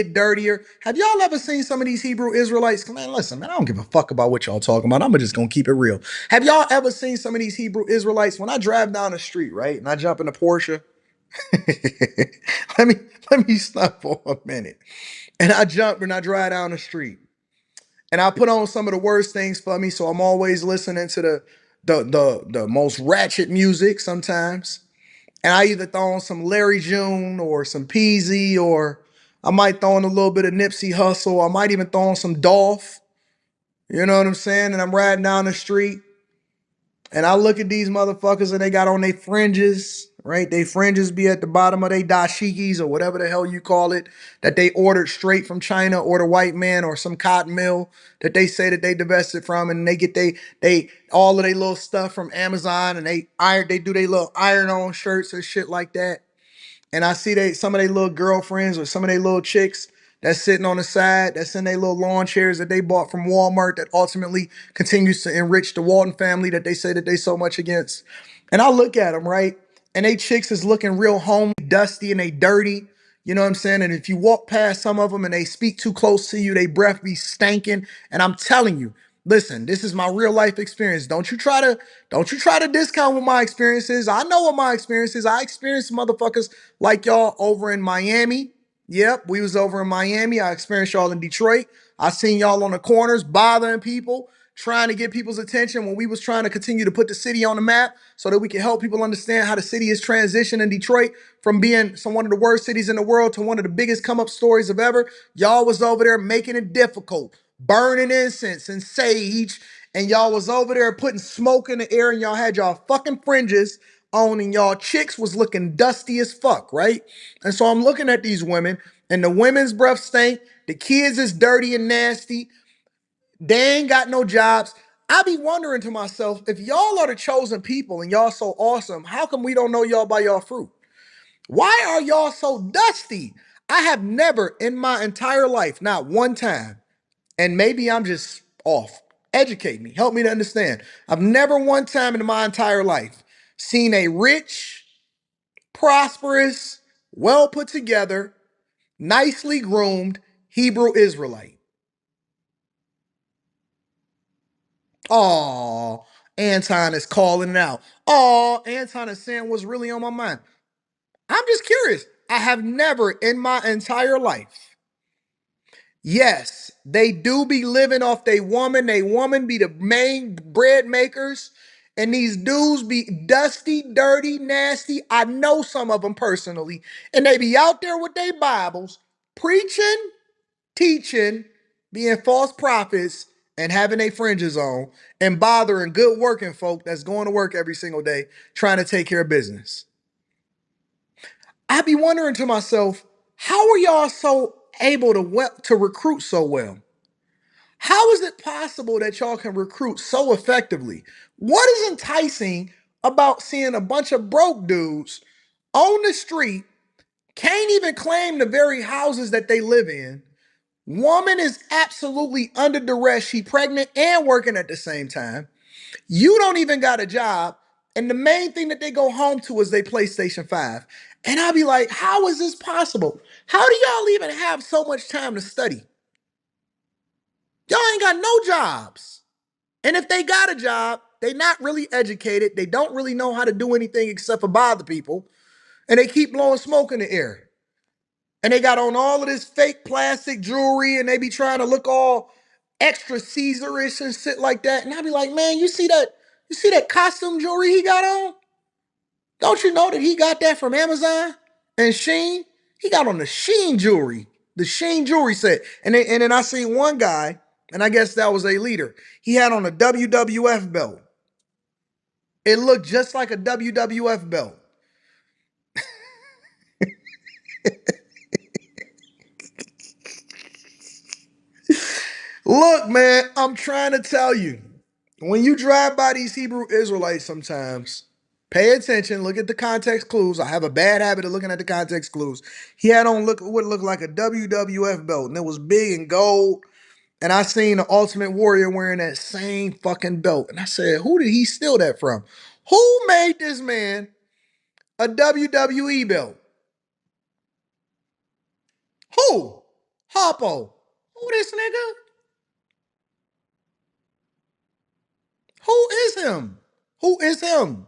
dirtier. Have y'all ever seen some of these Hebrew Israelites? Man, listen, man, I don't give a fuck about what y'all talking about. I'm just gonna keep it real. Have y'all ever seen some of these Hebrew Israelites? When I drive down the street, right, and I jump in a Porsche, let me let me stop for a minute. And I jump and I drive down the street. And I put on some of the worst things for me. So I'm always listening to the most ratchet music sometimes. And I either throw on some Larry June or some Peasy, or I might throw on a little bit of Nipsey Hussle. I might even throw on some Dolph. You know what I'm saying? And I'm riding down the street and I look at these motherfuckers and they got on their fringes, right? They fringes be at the bottom of their dashikis or whatever the hell you call it, that they ordered straight from China or the white man or some cotton mill that they say that they divested from, and they get they all of their little stuff from Amazon, and they do their little iron on shirts and shit like that. And I see some of their little girlfriends or some of their little chicks that's sitting on the side, that's in their little lawn chairs that they bought from Walmart, that ultimately continues to enrich the Walton family that they say that they so much against. And I look at them, right? And they chicks is looking real homely, dusty, and they dirty. You know what I'm saying? And if you walk past some of them and they speak too close to you, they breath be stanking. And I'm telling you, listen, this is my real life experience. Don't you try to discount what my experience is. I know what my experience is. I experienced motherfuckers like y'all over in Miami. Yep, we was over in Miami. I experienced y'all in Detroit. I seen y'all on the corners bothering people, trying to get people's attention when we was trying to continue to put the city on the map so that we can help people understand how the city is transitioning in Detroit from being one of the worst cities in the world to one of the biggest come up stories of ever. Y'all was over there making it difficult, burning incense and sage, and y'all was over there putting smoke in the air, and y'all had y'all fucking fringes on, and y'all chicks was looking dusty as fuck, right? And so I'm looking at these women, and the women's breath stink, the kids is dirty and nasty, they ain't got no jobs. I be wondering to myself, if y'all are the chosen people and y'all so awesome, how come we don't know y'all by y'all fruit? Why are y'all so dusty? I have never in my entire life, not one time, and maybe I'm just off. Educate me, help me to understand. I've never one time in my entire life seen a rich, prosperous, well put together, nicely groomed Hebrew Israelite. Oh, Anton is calling it out. Oh, Anton is saying what's really on my mind. I'm just curious. I have never in my entire life. Yes, they do be living off they woman. They woman be the main bread makers. And these dudes be dusty, dirty, nasty. I know some of them personally. And they be out there with their Bibles, preaching, teaching, being false prophets, and having their fringes on, and bothering good working folk that's going to work every single day trying to take care of business. I be wondering to myself, how are y'all so able to recruit so well? How is it possible that y'all can recruit so effectively? What is enticing about seeing a bunch of broke dudes on the street, can't even claim the very houses that they live in? Woman is absolutely under duress. She pregnant and working at the same time. You don't even got a job. And the main thing that they go home to is their PlayStation 5. And I'll be like, how is this possible? How do y'all even have so much time to study? Y'all ain't got no jobs. And if they got a job, they not really educated. They don't really know how to do anything except for bother people. And they keep blowing smoke in the air. And they got on all of this fake plastic jewelry, and they be trying to look all extra Caesarish and shit like that. And I be like, man, you see that costume jewelry he got on? Don't you know that he got that from Amazon and Sheen? He got on the Sheen jewelry, the Sheen jewelry set. And then I seen one guy, and I guess that was a leader. He had on a WWF belt. It looked just like a WWF belt. Look, man, I'm trying to tell you. When you drive by these Hebrew Israelites sometimes, pay attention, look at the context clues. I have a bad habit of looking at the context clues. He had on what looked like a WWF belt, and it was big and gold. And I seen the Ultimate Warrior wearing that same fucking belt. And I said, who did he steal that from? Who made this man a WWE belt? Who? Harpo. Who this nigga? Who is him? Who is him?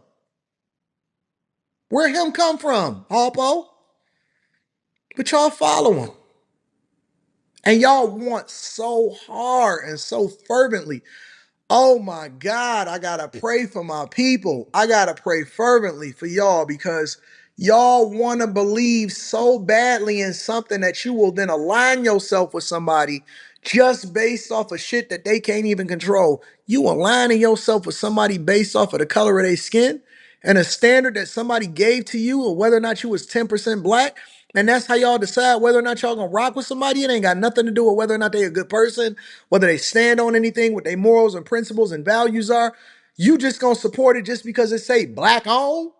Where him come from? Harpo? But y'all follow him. And y'all want so hard and so fervently. Oh my God, I gotta pray for my people. I gotta pray fervently for y'all because y'all wanna believe so badly in something that you will then align yourself with somebody just based off of shit that they can't even control. You aligning yourself with somebody based off of the color of their skin and a standard that somebody gave to you or whether or not you was 10% black. And that's how y'all decide whether or not y'all gonna rock with somebody. It ain't got nothing to do with whether or not they a good person, whether they stand on anything, what their morals and principles and values are. You just gonna support it just because it say black on?